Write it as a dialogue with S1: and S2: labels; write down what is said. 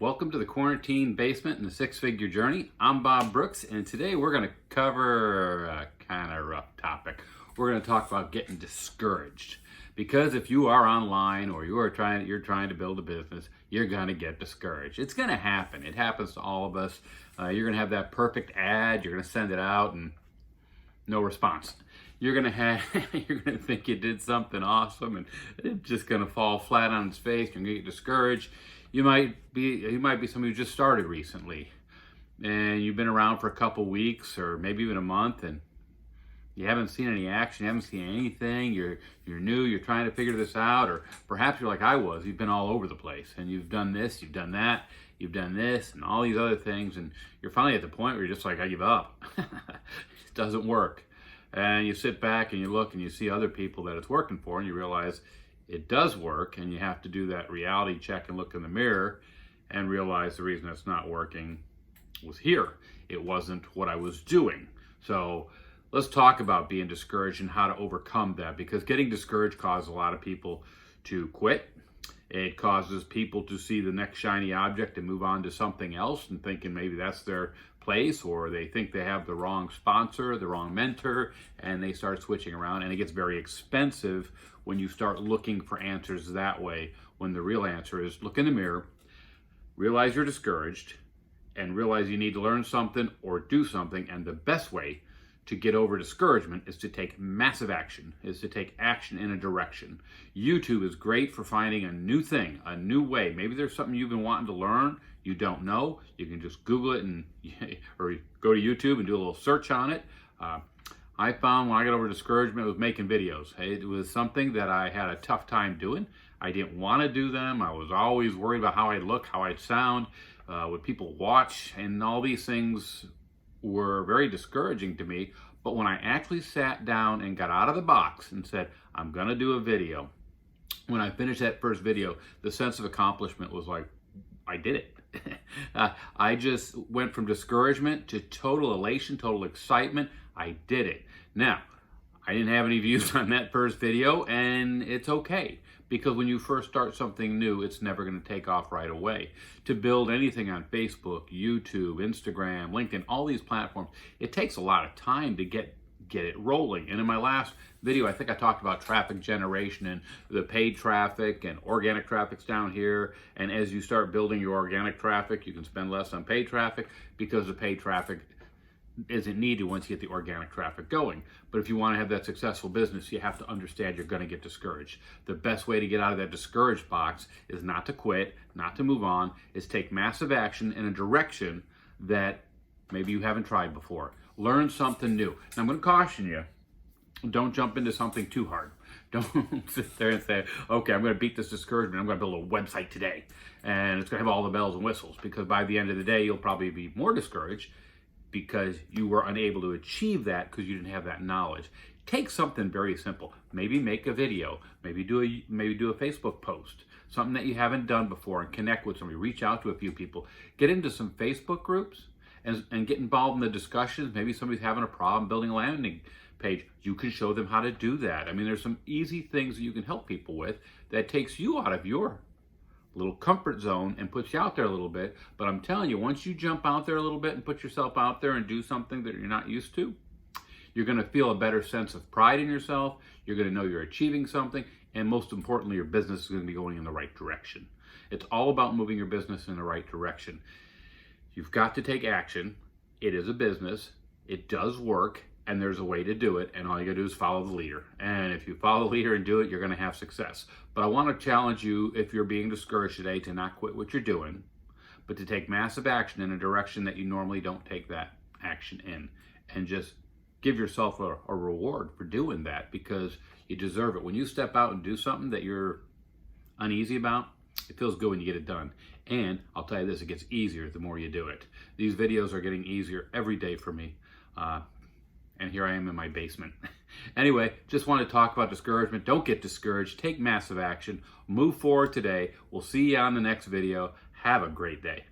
S1: Welcome to the Quarantine Basement and the Six-Figure Journey. I'm Bob Brooks, and today we're going to cover a kind of rough topic. We're going to talk about getting discouraged. Because if you are online or you're trying to build a business, you're going to get discouraged. It's going to happen. It happens to all of us. You're going to have that perfect ad. You're going to send it out and no response. You're going to think you did something awesome and it's just going to fall flat on its face. You're going to get discouraged. You might be somebody who just started recently and you've been around for a couple weeks or maybe even a month and you haven't seen any action, you haven't seen anything, you're new, you're trying to figure this out, or perhaps you're like I was, you've been all over the place and you've done this, you've done that, you've done this and all these other things, and you're finally at the point where you're just like, I give up. It doesn't work. And you sit back and you look and you see other people that it's working for and you realize it does work, and you have to do that reality check and look in the mirror and realize the reason it's not working was here. It wasn't what I was doing. So let's talk about being discouraged and how to overcome that, because getting discouraged causes a lot of people to quit. It causes people to see the next shiny object and move on to something else and thinking maybe that's their place, or they think they have the wrong sponsor, the wrong mentor, and they start switching around, and it gets very expensive when you start looking for answers that way, when the real answer is look in the mirror, realize you're discouraged, and realize you need to learn something or do something. And the best way to get over discouragement is to take massive action, is to take action in a direction. YouTube is great for finding a new thing, a new way. Maybe there's something you've been wanting to learn, you don't know. You can just Google it or go to YouTube and do a little search on it. I found when I got over discouragement, it was making videos. It was something that I had a tough time doing. I didn't want to do them. I was always worried about how I'd look, how I'd sound, would people watch, and all these things were very discouraging to me. But when I actually sat down and got out of the box and said, I'm going to do a video, when I finished that first video, the sense of accomplishment was like, I did it. I just went from discouragement to total elation, total excitement. I did it. Now, I didn't have any views on that first video, and it's okay. Because when you first start something new, it's never going to take off right away. To build anything on Facebook, YouTube, Instagram, LinkedIn, all these platforms, it takes a lot of time to get it rolling. And in my last video, I think I talked about traffic generation and the paid traffic and organic traffic's down here. And as you start building your organic traffic, you can spend less on paid traffic because the paid traffic isn't needed once you get the organic traffic going. But if you want to have that successful business, you have to understand you're going to get discouraged. The best way to get out of that discouraged box is not to quit, not to move on, is take massive action in a direction that maybe you haven't tried before. Learn something new. Now, I'm going to caution you, don't jump into something too hard. Don't sit there and say, okay, I'm going to beat this discouragement. I'm going to build a website today, and it's going to have all the bells and whistles, because by the end of the day, you'll probably be more discouraged because you were unable to achieve that because you didn't have that knowledge. Take something very simple. Maybe make a video. Maybe do a Facebook post. Something that you haven't done before, and connect with somebody. Reach out to a few people. Get into some Facebook groups and get involved in the discussions. Maybe somebody's having a problem building a landing page. You can show them how to do that. I mean, there's some easy things that you can help people with that takes you out of your little comfort zone and puts you out there a little bit. But I'm telling you, once you jump out there a little bit and put yourself out there and do something that you're not used to, you're going to feel a better sense of pride in yourself. You're going to know you're achieving something. And most importantly, your business is going to be going in the right direction. It's all about moving your business in the right direction. You've got to take action. It is a business. It does work. And there's a way to do it, and all you gotta do is follow the leader. And if you follow the leader and do it, you're gonna have success. But I wanna challenge you, if you're being discouraged today, to not quit what you're doing, but to take massive action in a direction that you normally don't take that action in. And just give yourself a reward for doing that, because you deserve it. When you step out and do something that you're uneasy about, it feels good when you get it done. And I'll tell you this, it gets easier the more you do it. These videos are getting easier every day for me. And here I am in my basement. Anyway, just want to talk about discouragement. Don't get discouraged. Take massive action. Move forward today. We'll see you on the next video. Have a great day.